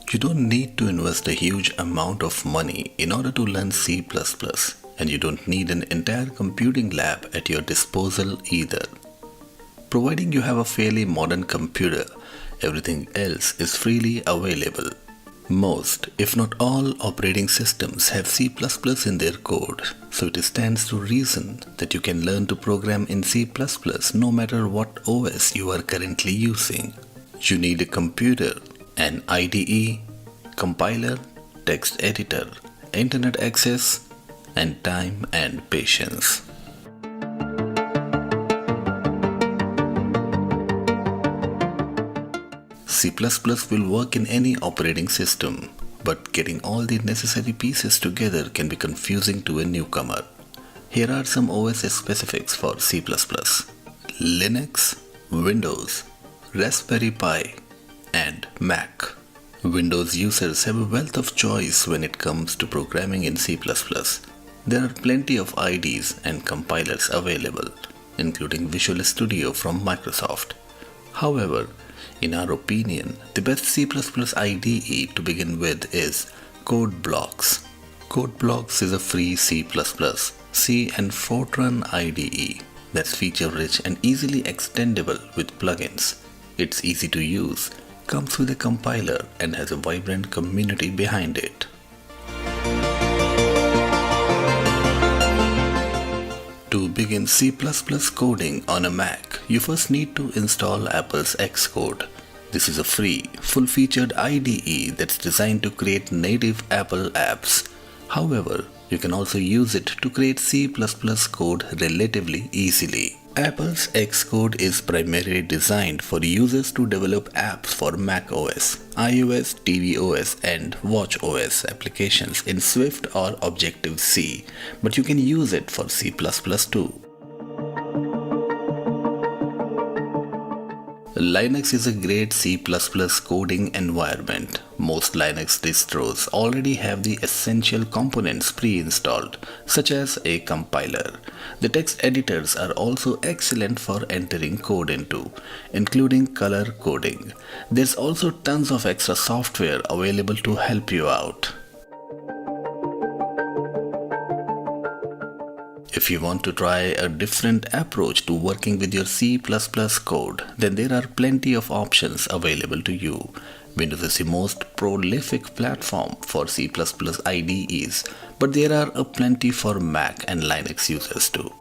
You don't need to invest a huge amount of money in order to learn C++, and you don't need an entire computing lab at your disposal either. Providing you have a fairly modern computer, everything else is freely available. Most, if not all, operating systems have C++ in their code, so it stands to reason that you can learn to program in C++ no matter what OS you are currently using. You need a computer, an IDE, compiler, text editor, internet access, and time and patience. C++ will work in any operating system, but getting all the necessary pieces together can be confusing to a newcomer. Here are some OS specifics for C++. Linux, Windows, Raspberry Pi, and Mac. Windows users have a wealth of choice when it comes to programming in C++. There are plenty of IDEs and compilers available, including Visual Studio from Microsoft. However, in our opinion, the best C++ IDE to begin with is CodeBlocks. CodeBlocks is a free C++, C and Fortran IDE that's feature-rich and easily extendable with plugins. It's easy to use, comes with a compiler, and has a vibrant community behind it. To begin C++ coding on a Mac, you first need to install Apple's Xcode. This is a free, full-featured IDE that's designed to create native Apple apps. However, you can also use it to create C++ code relatively easily. Apple's Xcode is primarily designed for users to develop apps for macOS, iOS, tvOS, and watchOS applications in Swift or Objective-C, but you can use it for C++ too. Linux is a great C++ coding environment. Most Linux distros already have the essential components pre-installed, such as a compiler. The text editors are also excellent for entering code into, including color coding. There's also tons of extra software available to help you out. If you want to try a different approach to working with your C++ code, then there are plenty of options available to you. Windows is the most prolific platform for C++ IDEs, but there are plenty for Mac and Linux users too.